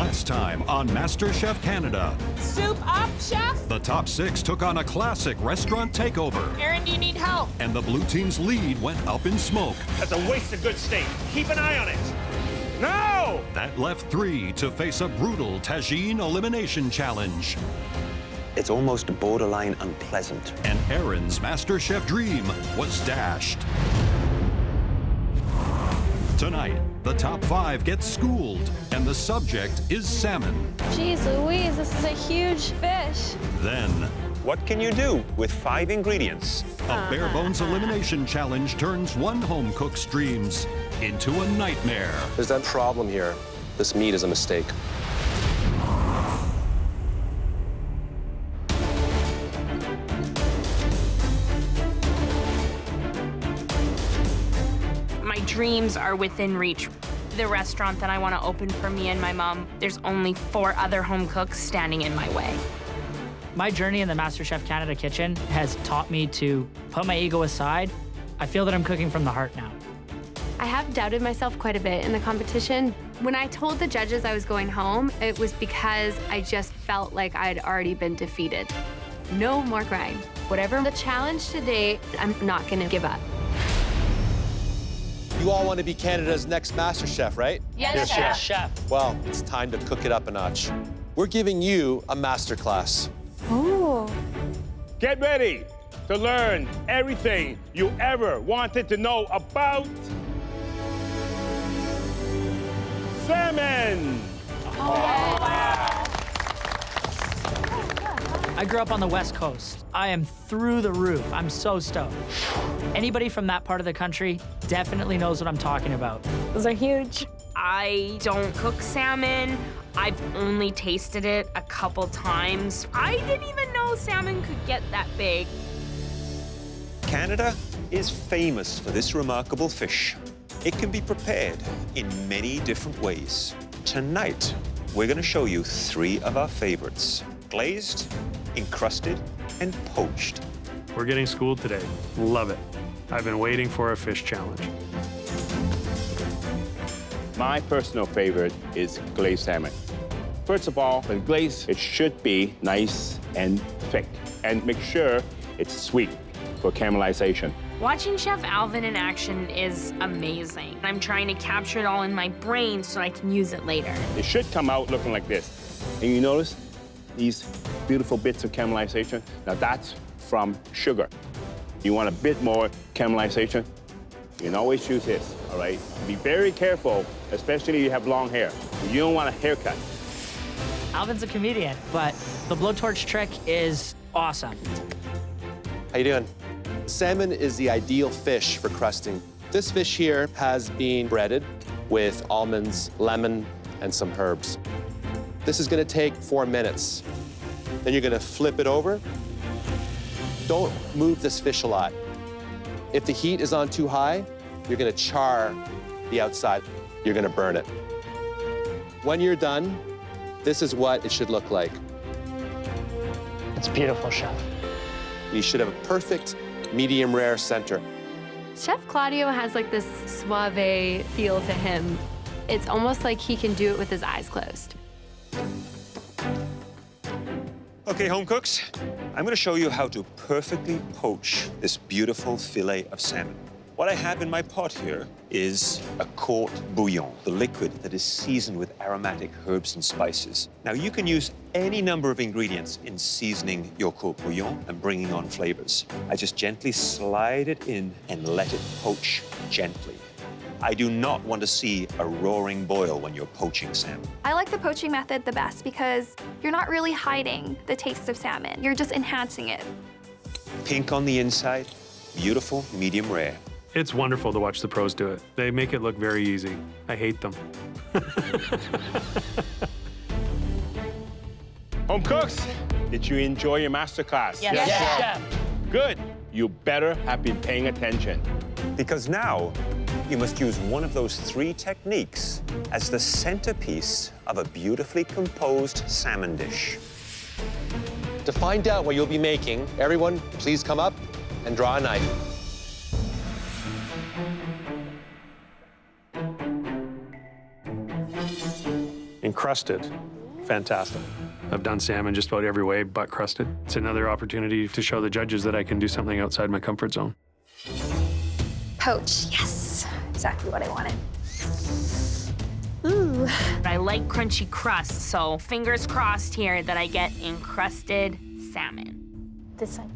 Last time on MasterChef Canada. Soup up, chef? The top 6 took on a classic restaurant takeover. Aaron, do you need help? And the blue team's lead went up in smoke. That's a waste of good steak. Keep an eye on it. No! That left 3 to face a brutal tagine elimination challenge. It's almost borderline unpleasant. And Aaron's MasterChef dream was dashed. Tonight, the top 5 get schooled, and the subject is salmon. Jeez Louise, this is a huge fish. Then, What can you do with 5 ingredients? a bare bones elimination challenge turns one home cook's dreams into a nightmare. There's that problem here. This meat is a mistake. My dreams are within reach. The restaurant that I want to open for me and my mom, there's only 4 other home cooks standing in my way. My journey in the MasterChef Canada kitchen has taught me to put my ego aside. I feel that I'm cooking from the heart now. I have doubted myself quite a bit in the competition. When I told the judges I was going home, it was because I just felt like I'd already been defeated. No more grind. Whatever the challenge today, I'm not gonna give up. You all want to be Canada's next MasterChef, right? Yes, Yes, chef. Well, it's time to cook it up a notch. We're giving you a masterclass. Ooh. Get ready to learn everything you ever wanted to know about salmon. I grew up on the West Coast. I am through the roof. I'm so stoked. Anybody from that part of the country definitely knows what I'm talking about. Those are huge. I don't cook salmon. I've only tasted it a couple times. I didn't even know salmon could get that big. Canada is famous for this remarkable fish. It can be prepared in many different ways. Tonight, we're going to show you 3 of our favorites: glazed, encrusted, and poached. We're getting schooled today. Love it. I've been waiting for a fish challenge. My personal favorite is glazed salmon. First of all, with glaze, it should be nice and thick. And make sure it's sweet for caramelization. Watching Chef Alvin in action is amazing. I'm trying to capture it all in my brain so I can use it later. It should come out looking like this. And you notice these beautiful bits of caramelization? Now that's from sugar. You want a bit more caramelization? You can always use this, all right? Be very careful, especially if you have long hair. You don't want a haircut. Alvin's a comedian, but the blowtorch trick is awesome. How you doing? Salmon is the ideal fish for crusting. This fish here has been breaded with almonds, lemon, and some herbs. This is gonna take 4 minutes. Then you're gonna flip it over. Don't move this fish a lot. If the heat is on too high, you're gonna char the outside. You're gonna burn it. When you're done, this is what it should look like. It's beautiful, chef. You should have a perfect medium rare center. Chef Claudio has like this suave feel to him. It's almost like he can do it with his eyes closed. Okay, home cooks, I'm going to show you how to perfectly poach this beautiful fillet of salmon. What I have in my pot here is a court bouillon, the liquid that is seasoned with aromatic herbs and spices. Now, you can use any number of ingredients in seasoning your court bouillon and bringing on flavors. I just gently slide it in and let it poach gently. I do not want to see a roaring boil when you're poaching salmon. I like the poaching method the best because you're not really hiding the taste of salmon. You're just enhancing it. Pink on the inside, beautiful, medium rare. It's wonderful to watch the pros do it. They make it look very easy. I hate them. Home cooks, did you enjoy your masterclass? Yes, chef. Good. You better have been paying attention. Because now, you must use one of those 3 techniques as the centerpiece of a beautifully composed salmon dish. To find out what you'll be making, everyone, please come up and draw a knife. Crusted. Fantastic. I've done salmon just about every way but crusted. It's another opportunity to show the judges that I can do something outside my comfort zone. Poached, yes. Exactly what I wanted. Ooh. I like crunchy crust, so fingers crossed here that I get encrusted salmon. This one.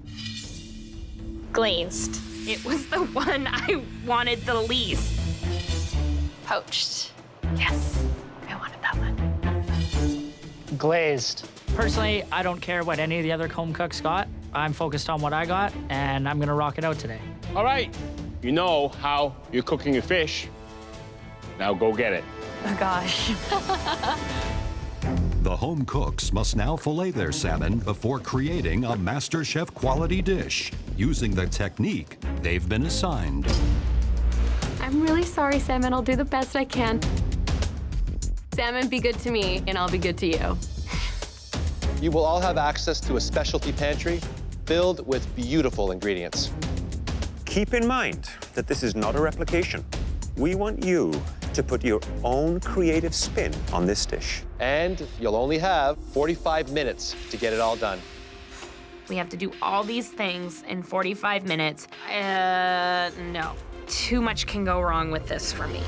Glazed. It was the one I wanted the least. Poached. Yes, I wanted that one. Glazed. Personally, I don't care what any of the other home cooks got. I'm focused on what I got, and I'm gonna rock it out today. All right, you know how you're cooking your fish. Now go get it. Oh gosh. The home cooks must now fillet their salmon before creating a MasterChef quality dish using the technique they've been assigned. I'm really sorry, Salmon. I'll do the best I can. Salmon, be good to me, and I'll be good to you. You will all have access to a specialty pantry filled with beautiful ingredients. Keep in mind that this is not a replication. We want you to put your own creative spin on this dish. And you'll only have 45 minutes to get it all done. We have to do all these things in 45 minutes. No. Too much can go wrong with this for me.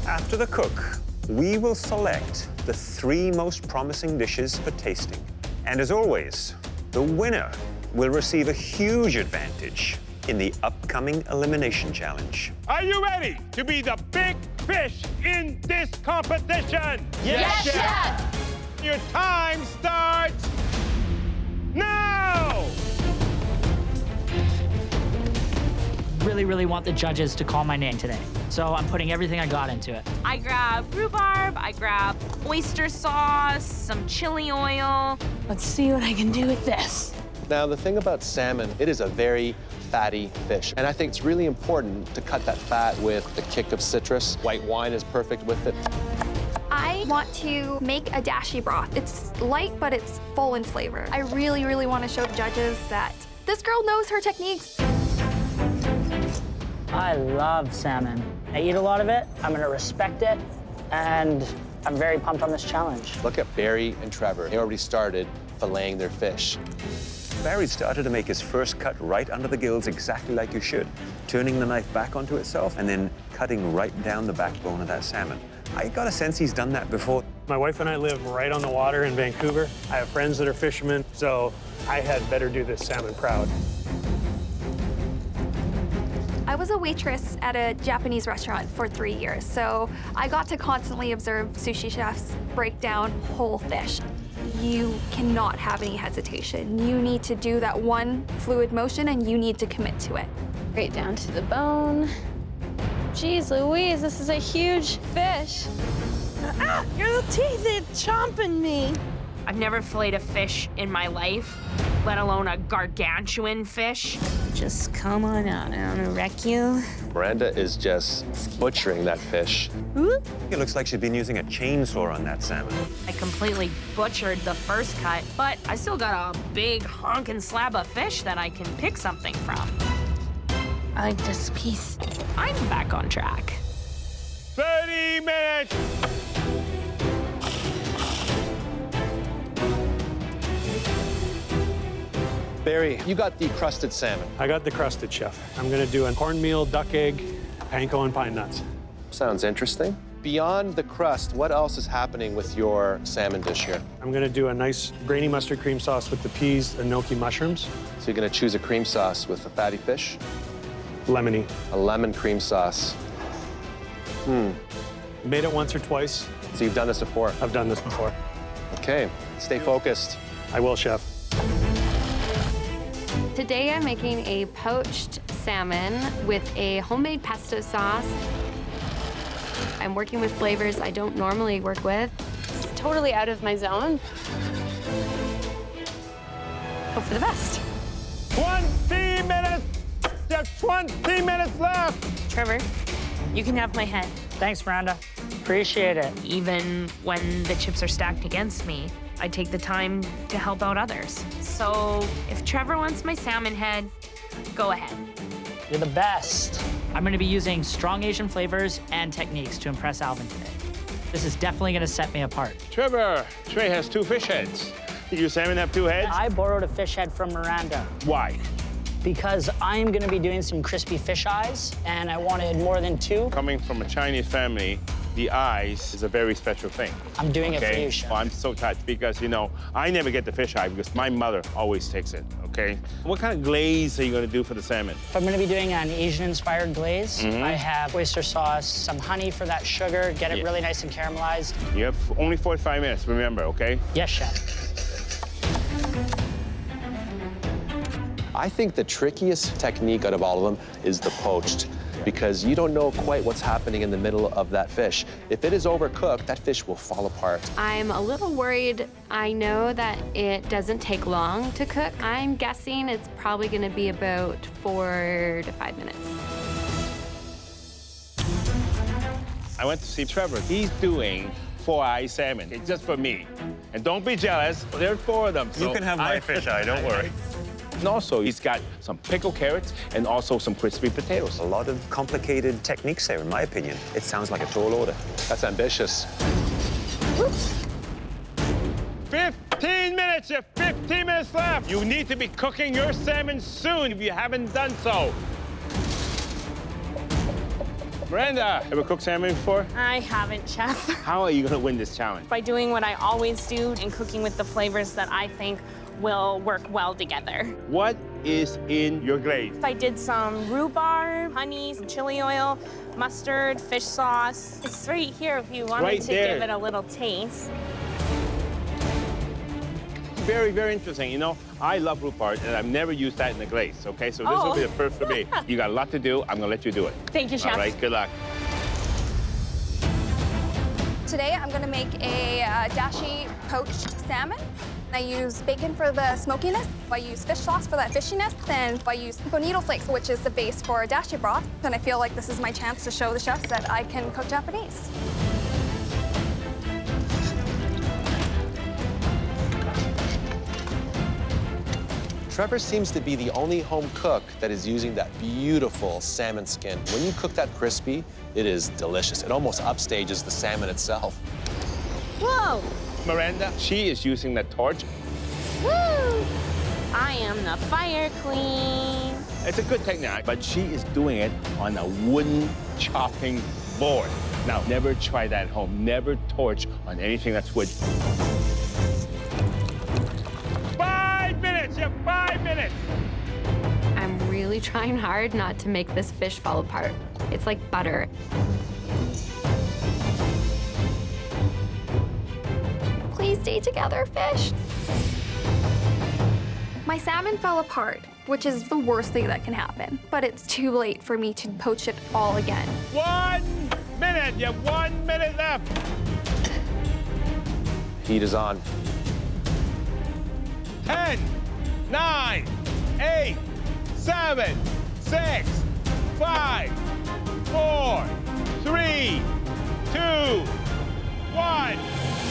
After the cook, we will select the 3 most promising dishes for tasting. And as always, the winner will receive a huge advantage in the upcoming Elimination Challenge. Are you ready to be the big fish in this competition? Yes, Chef! Your time starts now! Really want the judges to call my name today. So I'm putting everything I got into it. I grab rhubarb, I grab oyster sauce, some chili oil. Let's see what I can do with this. Now, the thing about salmon, it is a very fatty fish. And I think it's really important to cut that fat with the kick of citrus. White wine is perfect with it. I want to make a dashi broth. It's light, but it's full in flavor. I really want to show the judges that this girl knows her techniques. I love salmon. I eat a lot of it, I'm gonna respect it, and I'm very pumped on this challenge. Look at Barry and Trevor. They already started filleting their fish. Barry started to make his first cut right under the gills, exactly like you should, turning the knife back onto itself and then cutting right down the backbone of that salmon. I got a sense he's done that before. My wife and I live right on the water in Vancouver. I have friends that are fishermen, so I had better do this salmon proud. I was a waitress at a Japanese restaurant for 3 years, so I got to constantly observe sushi chefs break down whole fish. You cannot have any hesitation. You need to do that one fluid motion and you need to commit to it. Right down to the bone. Jeez Louise, this is a huge fish. Ah, your little teeth are chomping me. I've never filleted a fish in my life, let alone a gargantuan fish. Just come on out, I don't wanna wreck you. Miranda is just butchering that fish. It looks like she's been using a chainsaw on that salmon. I completely butchered the first cut, but I still got a big honkin' slab of fish that I can pick something from. I like this piece. I'm back on track. 30 minutes! Barry, you got the crusted salmon. I got the crusted, chef. I'm gonna do a cornmeal, duck egg, panko, and pine nuts. Sounds interesting. Beyond the crust, what else is happening with your salmon dish here? I'm gonna do a nice grainy mustard cream sauce with the peas and gnocchi mushrooms. So you're gonna choose a cream sauce with a fatty fish? Lemony. A lemon cream sauce. Made it once or twice. So you've done this before? I've done this before. Okay, stay focused. I will, chef. Today I'm making a poached salmon with a homemade pesto sauce. I'm working with flavors I don't normally work with. It's totally out of my zone. Hope for the best. 20 minutes! Just 20 minutes left! Trevor, you can have my head. Thanks, Miranda. Appreciate it. Even when the chips are stacked against me, I take the time to help out others. So if Trevor wants my salmon head, go ahead. You're the best. I'm gonna be using strong Asian flavors and techniques to impress Alvin today. This is definitely gonna set me apart. Trevor, Trey has 2 fish heads. Did your salmon have 2 heads? I borrowed a fish head from Miranda Why? because I'm gonna be doing some crispy fish eyes, and I wanted more than 2. Coming from a Chinese family, the eyes is a very special thing. I'm doing it for you, Chef. Well, I'm so touched because, you know, I never get the fish eye because my mother always takes it, okay? What kind of glaze are you gonna do for the salmon? If I'm gonna be doing an Asian-inspired glaze, I have oyster sauce, some honey for that sugar, get it really nice and caramelized. You have only 45 minutes, remember, okay? Yes, Chef. I think the trickiest technique out of all of them is the poached, because you don't know quite what's happening in the middle of that fish. If it is overcooked, that fish will fall apart. I'm a little worried. I know that it doesn't take long to cook. I'm guessing it's probably gonna be about 4 to 5 minutes. I went to see Trevor. He's doing 4-eye salmon. It's just for me. And don't be jealous, there are 4 of them. You can have my fish eye, don't worry. And also, he's got some pickled carrots and also some crispy potatoes. A lot of complicated techniques there, in my opinion. It sounds like a tall order. That's ambitious. 15 minutes, you have 15 minutes left. You need to be cooking your salmon soon if you haven't done so. Miranda, ever cooked salmon before? I haven't, Chef. How are you gonna win this challenge? By doing what I always do and cooking with the flavors that I think will work well together. What is in your glaze? I did some rhubarb, honey, some chili oil, mustard, fish sauce. It's right here if you wanted to give it a little taste. Very, very interesting. You know, I love rhubarb, and I've never used that in the glaze, okay? So this will be the first for me. You got a lot to do. I'm gonna let you do it. Thank you, Chef. All right, good luck. Today, I'm gonna make a dashi poached salmon. I use bacon for the smokiness. I use fish sauce for that fishiness. And I use bonito flakes, which is the base for dashi broth. And I feel like this is my chance to show the chefs that I can cook Japanese. Trevor seems to be the only home cook that is using that beautiful salmon skin. When you cook that crispy, it is delicious. It almost upstages the salmon itself. Whoa! Miranda, she is using the torch. Woo! I am the fire queen. It's a good technique, but she is doing it on a wooden chopping board. Now, never try that at home. Never torch on anything that's wood. 5 minutes, you have 5 minutes. I'm really trying hard not to make this fish fall apart. It's like butter. Please stay together, fish. My salmon fell apart, which is the worst thing that can happen. But it's too late for me to poach it all again. 1 minute, you have 1 minute left. Heat is on. 10, 9, 8, 7, 6, 5, 4, 3, 2, 1.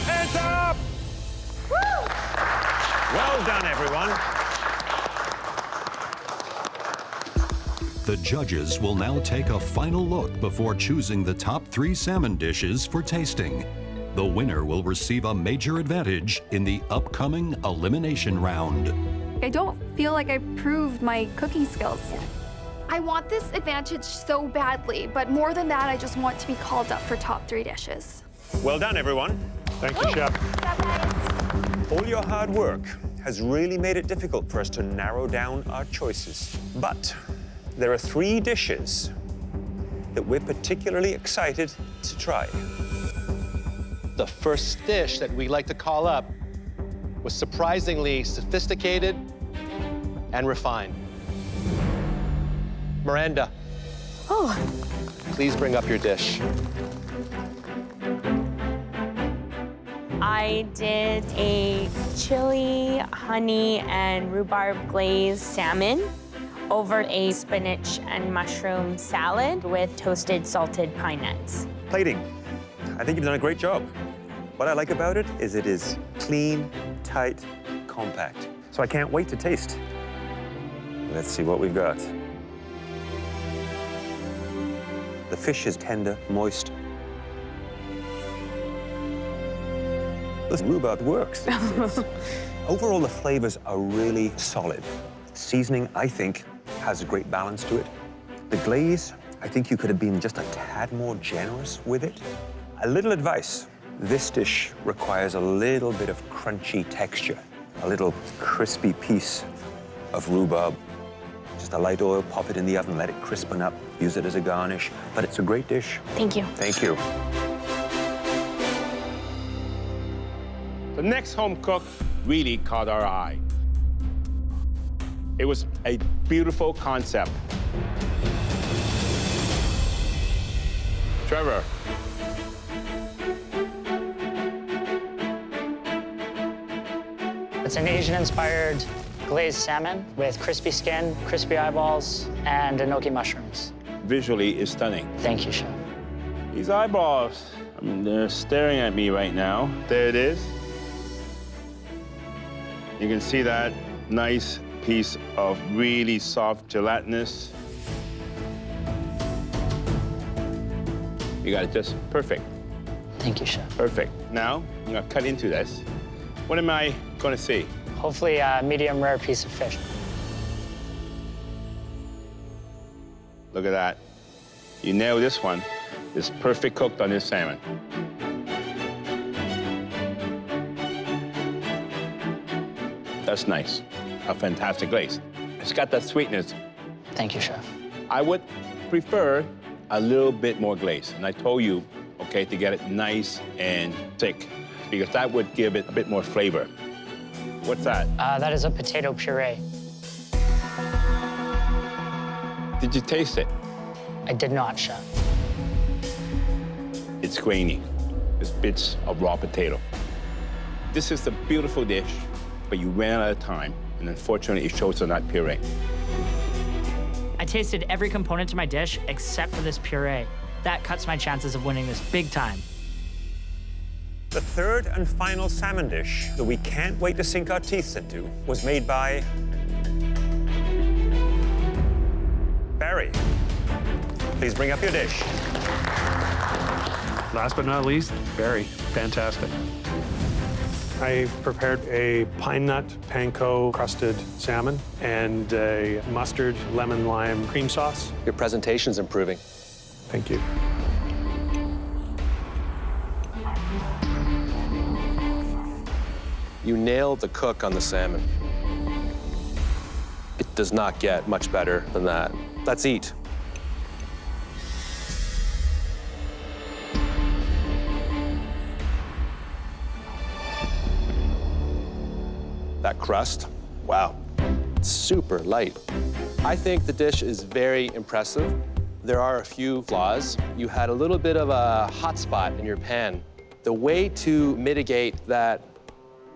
Hands up! Woo! Well done, everyone. The judges will now take a final look before choosing the top 3 salmon dishes for tasting. The winner will receive a major advantage in the upcoming elimination round. I don't feel like I proved my cooking skills. I want this advantage so badly, but more than that, I just want to be called up for top 3 dishes. Well done, everyone. Thank you, Chef. All your hard work has really made it difficult for us to narrow down our choices. But there are 3 dishes that we're particularly excited to try. The first dish that we like to call up was surprisingly sophisticated and refined. Miranda. Oh. Please bring up your dish. I did a chili, honey, and rhubarb glazed salmon over a spinach and mushroom salad with toasted salted pine nuts. Plating. I think you've done a great job. What I like about it is clean, tight, compact. So I can't wait to taste. Let's see what we've got. The fish is tender, moist. This rhubarb works. Overall, the flavors are really solid. Seasoning, I think, has a great balance to it. The glaze, I think you could have been just a tad more generous with it. A little advice, this dish requires a little bit of crunchy texture, a little crispy piece of rhubarb. Just a light oil, pop it in the oven, let it crispen up, use it as a garnish. But it's a great dish. Thank you. Thank you. The next home cook really caught our eye. It was a beautiful concept. Trevor. It's an Asian-inspired glazed salmon with crispy skin, crispy eyeballs, and enoki mushrooms. Visually is stunning. Thank you, Chef. These eyeballs, I mean, they're staring at me right now. There it is. You can see that nice piece of really soft gelatinous. You got it just perfect. Thank you, Chef. Perfect. Now, I'm gonna cut into this. What am I gonna see? Hopefully a medium rare piece of fish. Look at that. You nailed this one. It's perfect cooked on this salmon. That's nice. A fantastic glaze. It's got that sweetness. Thank you, Chef. I would prefer a little bit more glaze. And I told you, okay, to get it nice and thick, because that would give it a bit more flavor. What's that? That is a potato puree. Did you taste it? I did not, Chef. It's grainy. It's bits of raw potato. This is a beautiful dish, but you ran out of time, and unfortunately, it shows on that puree. I tasted every component to my dish except for this puree. That cuts my chances of winning this big time. The third and final salmon dish that we can't wait to sink our teeth into was made by Barry. Please bring up your dish. Last but not least, Barry. Fantastic. I prepared a pine nut panko crusted salmon and a mustard lemon lime cream sauce. Your presentation's improving. Thank you. You nailed the cook on the salmon. It does not get much better than that. Let's eat. That crust, wow, it's super light. I think the dish is very impressive. There are a few flaws. You had a little bit of a hot spot in your pan. The way to mitigate that,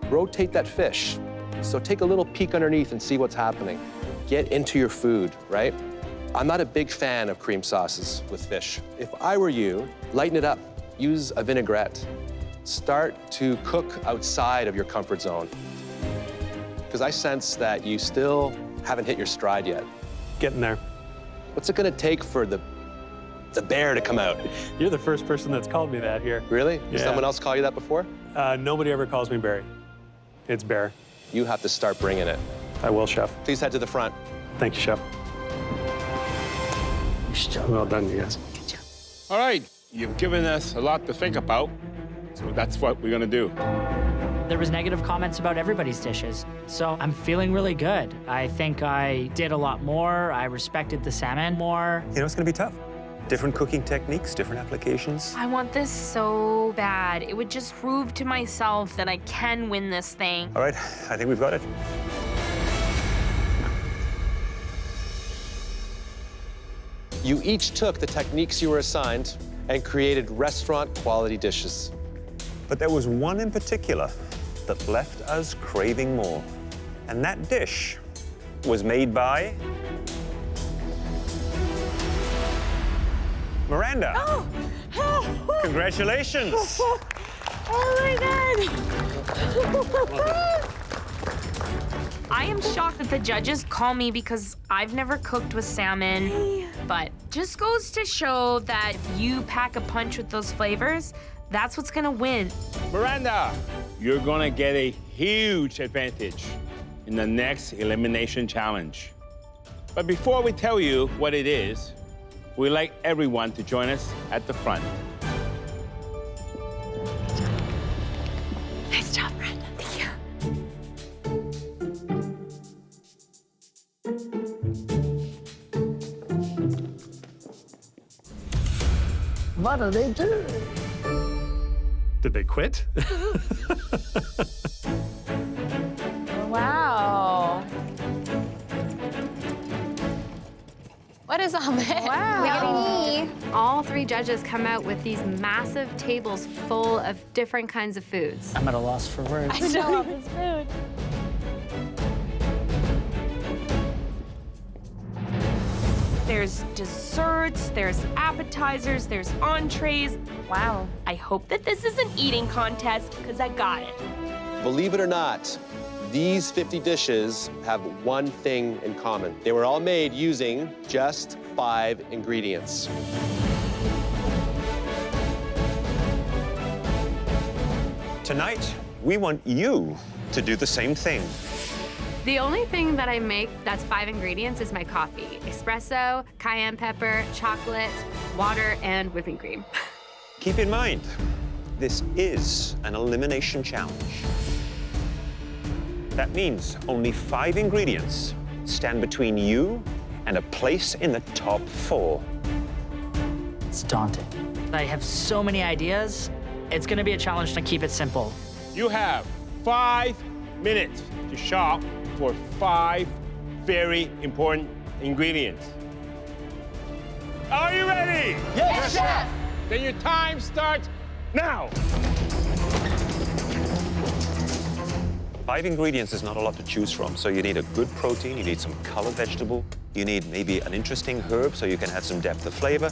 rotate that fish. So take a little peek underneath and see what's happening. Get into your food, right? I'm not a big fan of cream sauces with fish. If I were you, lighten it up. Use a vinaigrette. Start to cook outside of your comfort zone. Because I sense that you still haven't hit your stride yet. Getting there. What's it gonna take for the bear to come out? You're the first person that's called me that here. Really? Did Yeah. someone else call you that before? Nobody ever calls me Barry. It's Bear. You have to start bringing it. I will, Chef. Please head to the front. Thank you, Chef. Well done, you guys. All right, you've given us a lot to think about, so that's what we're gonna do. There was negative comments about everybody's dishes, so I'm feeling really good. I think I did a lot more. I respected the salmon more. You know, it's gonna be tough. Different cooking techniques, different applications. I want this so bad. It would just prove to myself that I can win this thing. All right, I think we've got it. You each took the techniques you were assigned and created restaurant-quality dishes. But there was one in particular that left us craving more. And that dish was made by Miranda. Oh. Congratulations. Oh my God. I am shocked that the judges call me because I've never cooked with salmon, but just goes to show that if you pack a punch with those flavors, That's what's gonna win. Miranda, you're gonna get a huge advantage in the next elimination challenge. But before we tell you what it is, we'd like everyone to join us at the front. Nice job, Miranda. Thank you. What do they do? Did they quit? Wow. What is all this? Wow. All three judges come out with these massive tables full of different kinds of foods. I'm at a loss for words. I know this food. There's desserts, there's appetizers, there's entrees. Wow. I hope that this is an eating contest, because I got it. Believe it or not, these 50 dishes have one thing in common. They were all made using just 5 ingredients. Tonight, we want you to do the same thing. The only thing that I make that's 5 ingredients is my coffee. Espresso, cayenne pepper, chocolate, water, and whipping cream. Keep in mind, this is an elimination challenge. That means only 5 ingredients stand between you and a place in the top 4. It's daunting. I have so many ideas. It's gonna be a challenge to keep it simple. You have 5 minutes to shop for 5 very important ingredients. Are you ready? Yes, chef! Then your time starts now. 5 ingredients is not a lot to choose from, so you need a good protein, you need some colored vegetable, you need maybe an interesting herb so you can add some depth of flavor,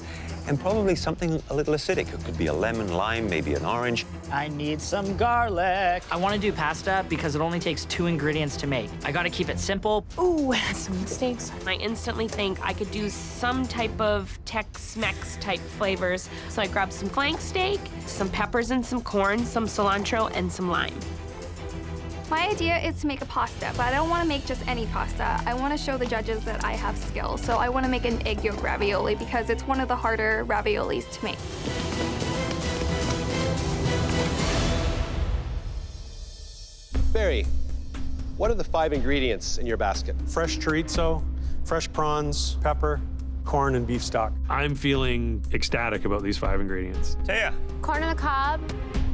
and probably something a little acidic. It could be a lemon, lime, maybe an orange. I need some garlic. I want to do pasta because it only takes 2 ingredients to make. I gotta keep it simple. Ooh, some mistakes. I instantly think I could do some type of Tex-Mex type flavors. So I grabbed some flank steak, some peppers and some corn, some cilantro, and some lime. My idea is to make a pasta, but I don't want to make just any pasta. I want to show the judges that I have skill. So I want to make an egg yolk ravioli because it's one of the harder raviolis to make. Barry, what are the 5 ingredients in your basket? Fresh chorizo, fresh prawns, pepper, corn, and beef stock. I'm feeling ecstatic about these 5 ingredients. Taya. Corn on the cob,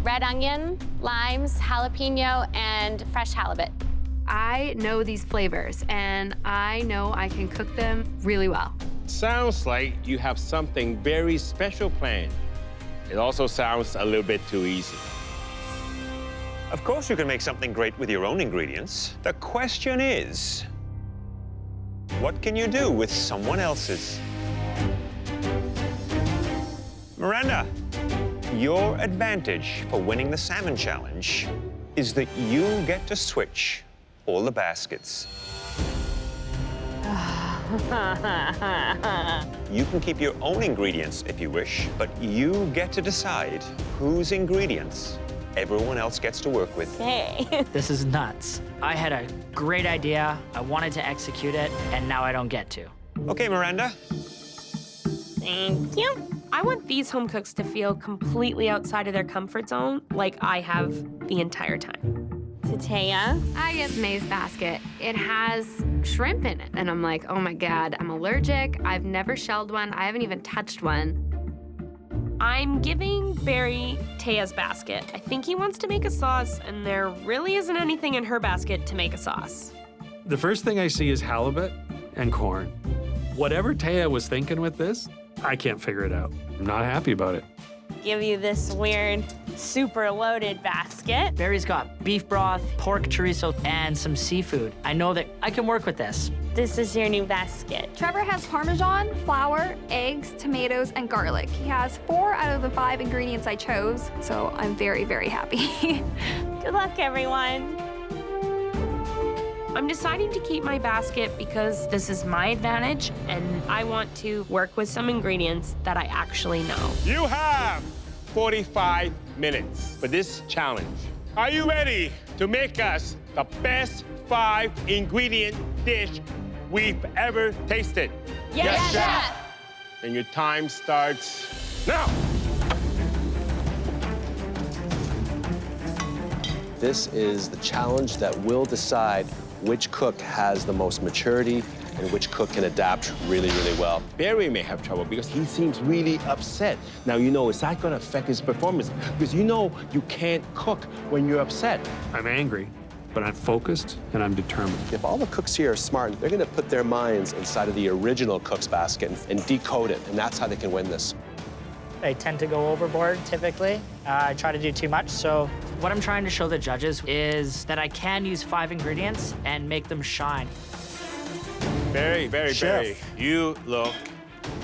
red onion, limes, jalapeno, and fresh halibut. I know these flavors, and I know I can cook them really well. Sounds like you have something very special planned. It also sounds a little bit too easy. Of course you can make something great with your own ingredients. The question is, what can you do with someone else's? Miranda, your advantage for winning the salmon challenge is that you get to switch all the baskets. You can keep your own ingredients if you wish, but you get to decide whose ingredients everyone else gets to work with. Hey. This is nuts. I had a great idea, I wanted to execute it, and now I don't get to. Okay, Miranda. Thank you. I want these home cooks to feel completely outside of their comfort zone, like I have the entire time. Taya. I get May's basket. It has shrimp in it, and I'm like, oh my God, I'm allergic. I've never shelled one. I haven't even touched one. I'm giving Barry Taya's basket. I think he wants to make a sauce, and there really isn't anything in her basket to make a sauce. The first thing I see is halibut and corn. Whatever Taya was thinking with this, I can't figure it out. I'm not happy about it. Give you this weird, super loaded basket. Barry's got beef broth, pork chorizo, and some seafood. I know that I can work with this. This is your new basket. Trevor has Parmesan, flour, eggs, tomatoes, and garlic. He has 4 out of the 5 ingredients I chose, so I'm very, very happy. Good luck, everyone. I'm deciding to keep my basket because this is my advantage, and I want to work with some ingredients that I actually know. You have 45 minutes for this challenge. Are you ready to make us the best 5-ingredient dish we've ever tasted? Yes, Chef. And your time starts now. This is the challenge that will decide which cook has the most maturity and which cook can adapt really, really well. Barry may have trouble because he seems really upset. Now, you know, is that going to affect his performance? Because you know you can't cook when you're upset. I'm angry, but I'm focused and I'm determined. If all the cooks here are smart, they're gonna put their minds inside of the original cook's basket and decode it, and that's how they can win this. I tend to go overboard, typically. I try to do too much, so what I'm trying to show the judges is that I can use 5 ingredients and make them shine. Barry, Chef. you look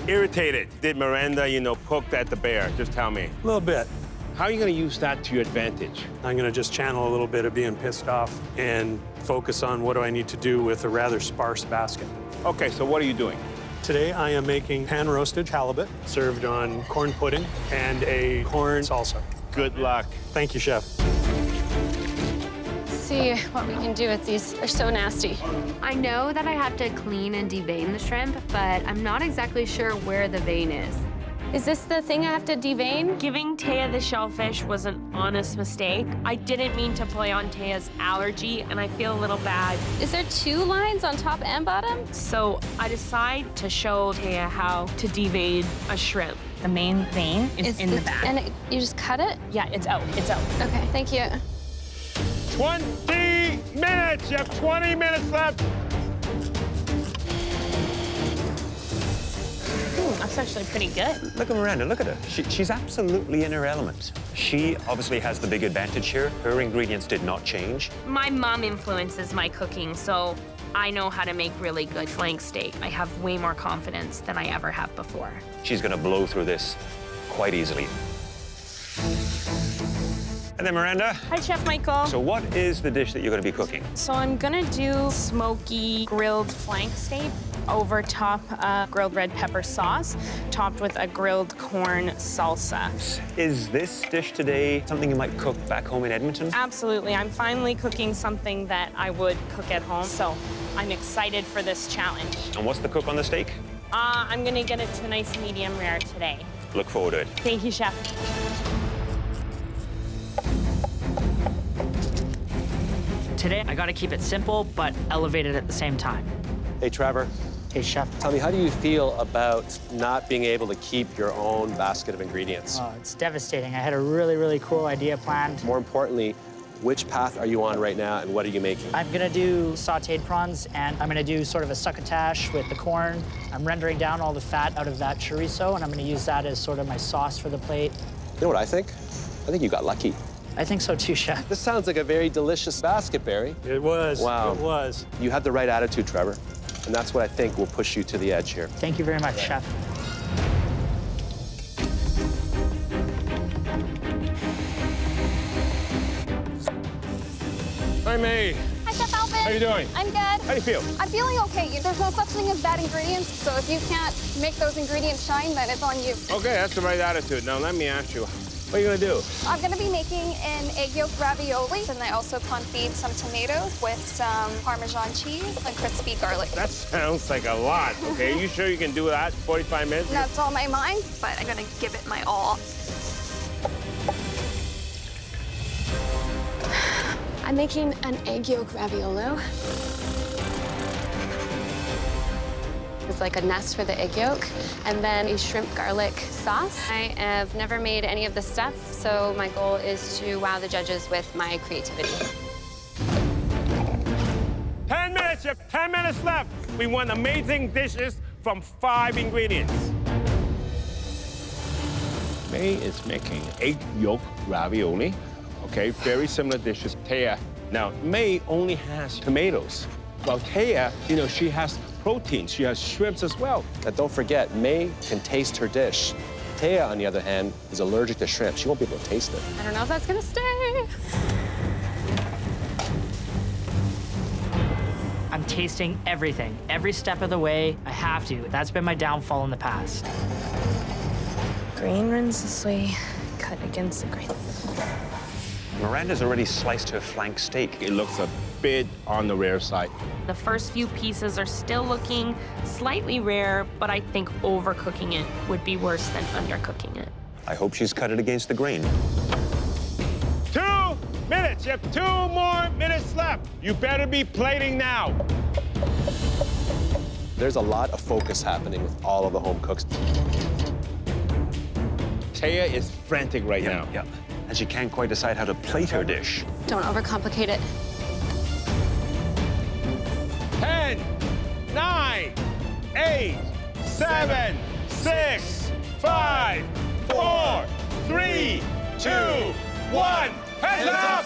irritated. Did Miranda, you know, poke at the bear? Just tell me. A little bit. How are you going to use that to your advantage? I'm gonna just channel a little bit of being pissed off and focus on what do I need to do with a rather sparse basket. Okay, so what are you doing? Today, I am making pan-roasted halibut served on corn pudding and a corn salsa. Good luck. Thank you, Chef. See what we can do with these. They're so nasty. I know that I have to clean and devein the shrimp, but I'm not exactly sure where the vein is. Is this the thing I have to devein? Giving Taya the shellfish was an honest mistake. I didn't mean to play on Taya's allergy, and I feel a little bad. Is there 2 lines on top and bottom? So I decide to show Taya how to devein a shrimp. The main vein is in the back. And you just cut it? Yeah, it's out. It's out. Okay, thank you. 20 minutes! You have 20 minutes left. That's actually pretty good. Look at Miranda, look at her. She's absolutely in her element. She obviously has the big advantage here. Her ingredients did not change. My mom influences my cooking, so I know how to make really good flank steak. I have way more confidence than I ever have before. She's gonna blow through this quite easily. And then Miranda, Hi, Chef Michael. so what is the dish that you're gonna be cooking? So I'm gonna do smoky grilled flank steak over top grilled red pepper sauce, topped with a grilled corn salsa. Is this dish today something you might cook back home in Edmonton? Absolutely. I'm finally cooking something that I would cook at home, so I'm excited for this challenge. And what's the cook on the steak? I'm gonna get it to a nice medium rare today. Look forward to it. Thank you, Chef. Today, I gotta keep it simple, but elevated at the same time. Hey, Trevor, Hey, Chef. tell me, how do you feel about not being able to keep your own basket of ingredients? Oh, it's devastating. I had a really, really cool idea planned. More importantly, which path are you on right now, and what are you making? I'm gonna do sauteed prawns, and I'm gonna do sort of a succotash with the corn. I'm rendering down all the fat out of that chorizo, and I'm gonna use that as sort of my sauce for the plate. You know what I think? I think you got lucky. I think so too, Chef. This sounds like a very delicious basket, Barry. It was. Wow. It was. You have the right attitude, Trevor, and that's what I think will push you to the edge here. Thank you very much, Chef. Hi, May. Hi, Chef Alvin. How you doing? I'm good. How do you feel? I'm feeling okay. There's no such thing as bad ingredients, so if you can't make those ingredients shine, then it's on you. Okay, that's the right attitude. Now, let me ask you, what are you gonna do? I'm gonna be making an egg yolk ravioli, and I also confit some tomatoes with some Parmesan cheese and crispy garlic. That sounds like a lot, okay? You sure you can do that in 45 minutes? That's on my mind, but I'm gonna give it my all. I'm making an egg yolk raviolo. It's like a nest for the egg yolk, and then a shrimp garlic sauce. I have never made any of this stuff, so my goal is to wow the judges with my creativity. 10 minutes, you have 10 minutes left. We want amazing dishes from 5 ingredients. May is making egg yolk ravioli. Okay, very similar dishes. Taya, now May only has tomatoes. While Taya, you know, she has protein. She has shrimps as well. Now, don't forget, May can taste her dish. Taya, on the other hand, is allergic to shrimp. She won't be able to taste it. I don't know if that's gonna stay. I'm tasting everything, every step of the way. I have to. That's been my downfall in the past. Grain runs this way, cut against the grain. Miranda's already sliced her flank steak. It looks a bit on the rare side. The first few pieces are still looking slightly rare, but I think overcooking it would be worse than undercooking it. I hope she's cut it against the grain. 2 minutes. You have 2 more minutes left. You better be plating now. There's a lot of focus happening with all of the home cooks. Taya is frantic right now. Yeah. And she can't quite decide how to plate her dish. Don't overcomplicate it. 10, 9, 8, 7, 6, 5, 4, 3, 2, 1. Hands up!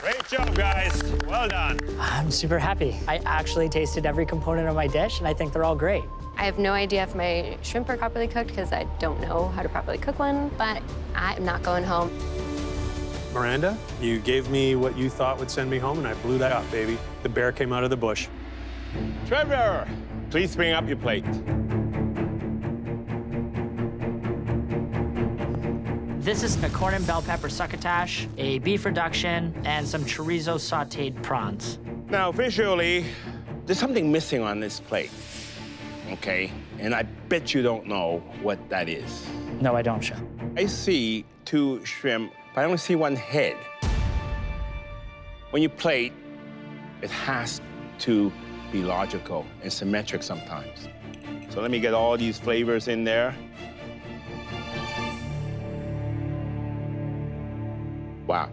Great job, guys. Well done. I'm super happy. I actually tasted every component of my dish, and I think they're all great. I have no idea if my shrimp are properly cooked because I don't know how to properly cook one, but I'm not going home. Miranda, you gave me what you thought would send me home, and I blew that up, baby. The bear came out of the bush. Trevor, please bring up your plate. This is a corn and bell pepper succotash, a beef reduction, and some chorizo sautéed prawns. Now, visually, there's something missing on this plate, okay? And I bet you don't know what that is. No, I don't, Chef. I see 2 shrimp, but I only see 1 head. When you plate, it has to be logical and symmetric sometimes. So let me get all these flavors in there. Wow,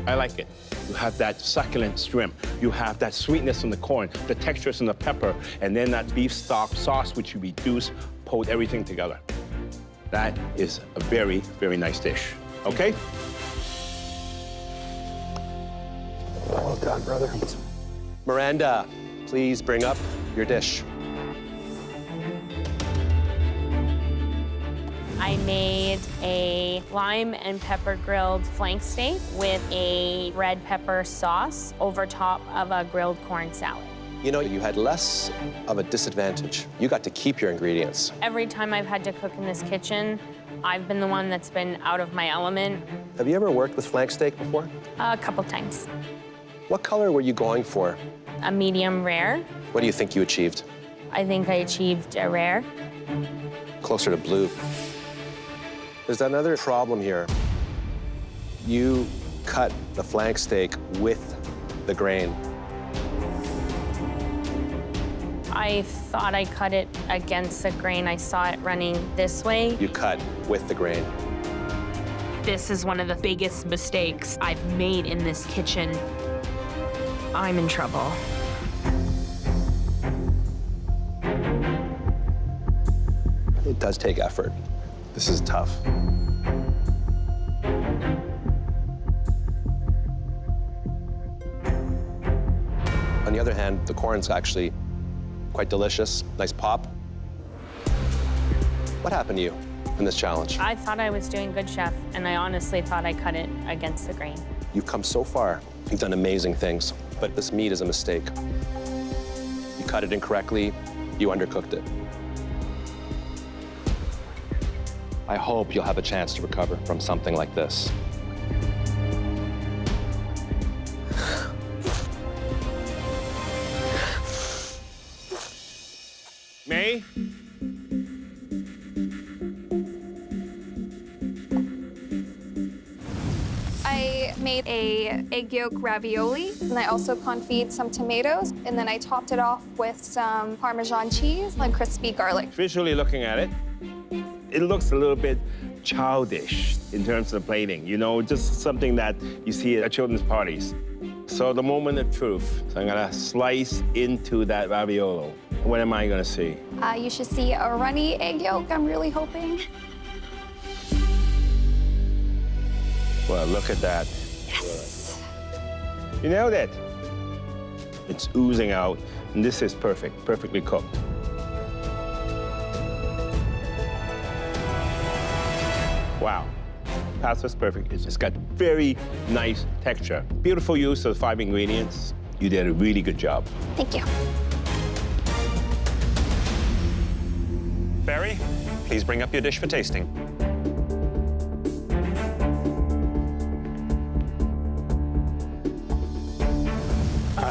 I like it. You have that succulent shrimp. You have that sweetness from the corn, the textures from the pepper, and then that beef stock sauce, which you reduce, pulled everything together. That is a very, very nice dish, okay? Well done, brother. Miranda, please bring up your dish. I made a lime and pepper grilled flank steak with a red pepper sauce over top of a grilled corn salad. You know, you had less of a disadvantage. You got to keep your ingredients. Every time I've had to cook in this kitchen, I've been the one that's been out of my element. Have you ever worked with flank steak before? A couple times. What color were you going for? A medium rare. What do you think you achieved? I think I achieved a rare. Closer to blue. There's another problem here. You cut the flank steak with the grain. I thought I cut it against the grain. I saw it running this way. You cut with the grain. This is one of the biggest mistakes I've made in this kitchen. I'm in trouble. It does take effort. This is tough. On the other hand, the corn's actually quite delicious, nice pop. What happened to you in this challenge? I thought I was doing good, Chef, and I honestly thought I cut it against the grain. You've come so far. You've done amazing things, but this meat is a mistake. You cut it incorrectly, you undercooked it. I hope you'll have a chance to recover from something like this. May? I made a egg yolk ravioli, and I also confit some tomatoes, and then I topped it off with some Parmesan cheese and crispy garlic. Visually looking at it, it looks a little bit childish in terms of plating, you know, just something that you see at children's parties. So the moment of truth, so I'm gonna slice into that raviolo. What am I gonna see? You should see a runny egg yolk, I'm really hoping. Well, look at that. Yes! You nailed it. It's oozing out, and this is perfect, perfectly cooked. Wow, pasta's perfect. It's just got very nice texture. Beautiful use of 5 ingredients. You did a really good job. Thank you. Barry, please bring up your dish for tasting.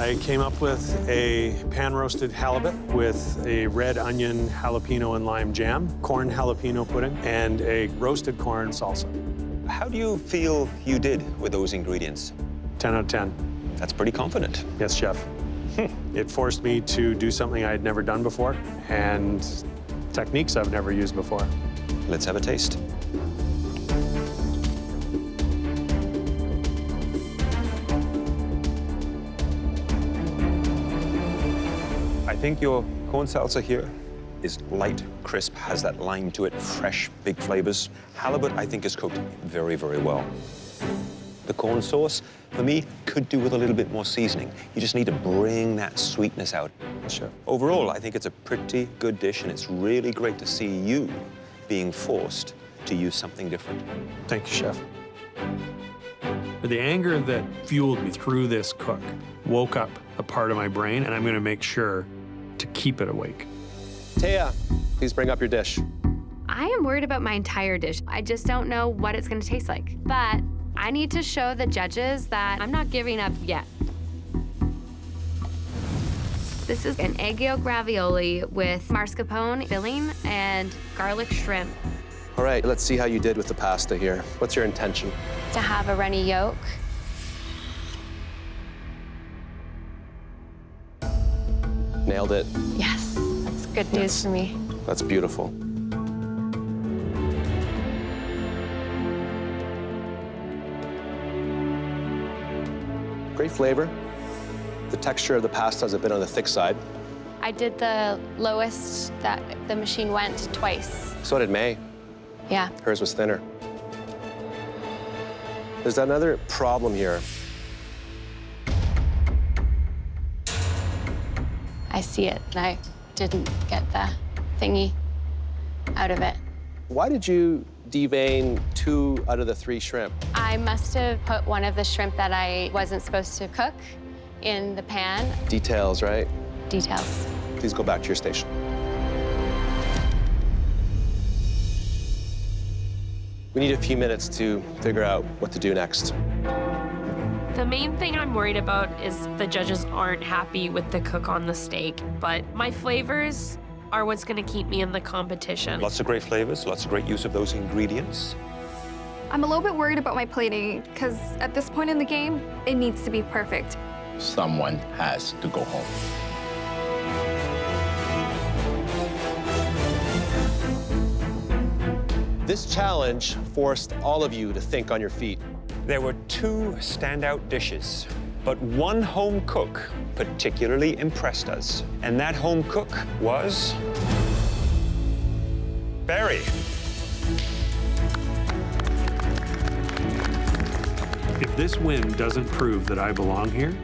I came up with a pan-roasted halibut with a red onion, jalapeno, and lime jam, corn jalapeno pudding, and a roasted corn salsa. How do you feel you did with those ingredients? 10 out of 10. That's pretty confident. Yes, chef. It forced me to do something I had never done before and techniques I've never used before. Let's have a taste. I think your corn salsa here is light, crisp, has that lime to it, fresh, big flavors. Halibut, I think, is cooked very, very well. The corn sauce, for me, could do with a little bit more seasoning. You just need to bring that sweetness out. Sure. Overall, I think it's a pretty good dish, and it's really great to see you being forced to use something different. Thank you, chef. The anger that fueled me through this cook woke up a part of my brain, and I'm going to make sure to keep it awake. Taya, please bring up your dish. I am worried about my entire dish. I just don't know what it's gonna taste like. But I need to show the judges that I'm not giving up yet. This is an egg yolk ravioli with mascarpone filling and garlic shrimp. All right, let's see how you did with the pasta here. What's your intention? To have a runny yolk. Nailed it. Yes, that's good news for me. That's beautiful. Great flavor. The texture of the pasta is a bit on the thick side. I did the lowest that the machine went twice. So did May. Yeah. Hers was thinner. There's another problem here. I see it, and I didn't get the thingy out of it. Why did you devein 2 out of the 3 shrimp? I must have put one of the shrimp that I wasn't supposed to cook in the pan. Details, right? Details. Please go back to your station. We need a few minutes to figure out what to do next. The main thing I'm worried about is the judges aren't happy with the cook on the steak, but my flavors are what's gonna keep me in the competition. Lots of great flavors, lots of great use of those ingredients. I'm a little bit worried about my plating because at this point in the game, it needs to be perfect. Someone has to go home. This challenge forced all of you to think on your feet. There were 2 standout dishes, but one home cook particularly impressed us. And that home cook was Barry. If this win doesn't prove that I belong here,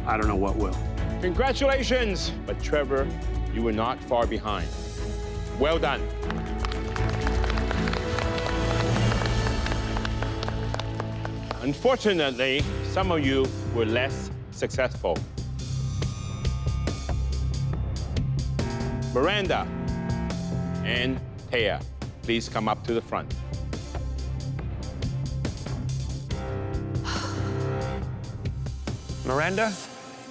I don't know what will. Congratulations! But Trevor, you were not far behind. Well done. Unfortunately, some of you were less successful. Miranda and Taya, please come up to the front. Miranda,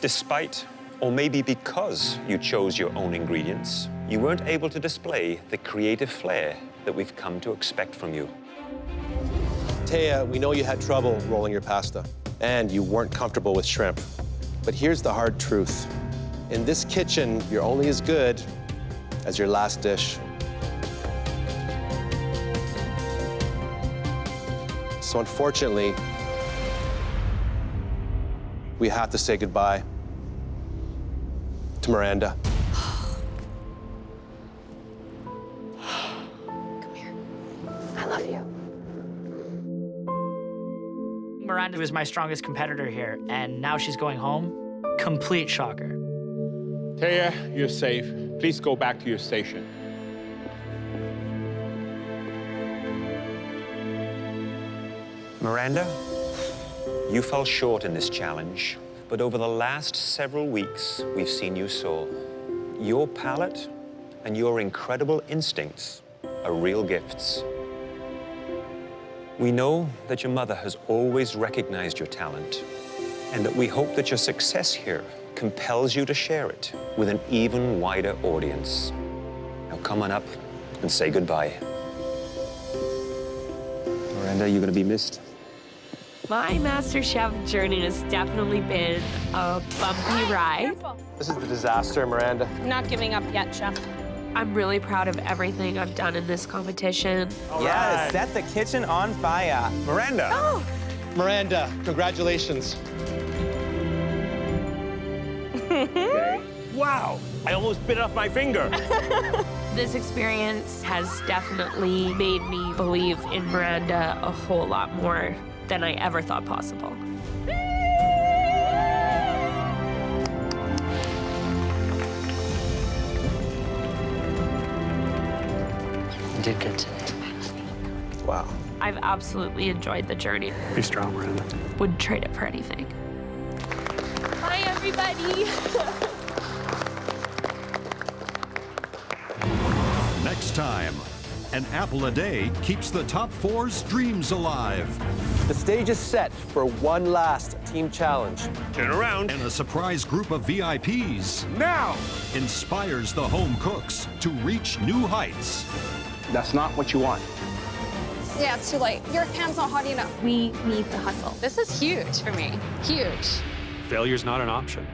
despite, or maybe because you chose your own ingredients, you weren't able to display the creative flair that we've come to expect from you. Taya, we know you had trouble rolling your pasta, and you weren't comfortable with shrimp. But here's the hard truth. In this kitchen, you're only as good as your last dish. So unfortunately, we have to say goodbye to Miranda. Come here. I love you. Miranda was my strongest competitor here, and now she's going home. Complete shocker. Taya, you're safe. Please go back to your station. Miranda, you fell short in this challenge, but over the last several weeks, we've seen you soar. Your palate and your incredible instincts are real gifts. We know that your mother has always recognized your talent, and that we hope that your success here compels you to share it with an even wider audience. Now come on up and say goodbye. Miranda, you're gonna be missed. My MasterChef journey has definitely been a bumpy ride. This is the disaster, Miranda. Not giving up yet, Chef. I'm really proud of everything I've done in this competition. Yeah, set the kitchen on fire. Miranda! Miranda, congratulations. Wow, I almost bit off my finger. This experience has definitely made me believe in Miranda a whole lot more than I ever thought possible. You did good today. Wow. I've absolutely enjoyed the journey. Be strong, Miranda. Wouldn't trade it for anything. Bye, everybody. Next time, an apple a day keeps the top 4's dreams alive. The stage is set for one last team challenge. Turn around. And a surprise group of VIPs Now! inspires the home cooks to reach new heights. That's not what you want. Yeah, it's too late. Your pan's not hot enough. We need the hustle. This is huge for me. Huge. Failure's not an option.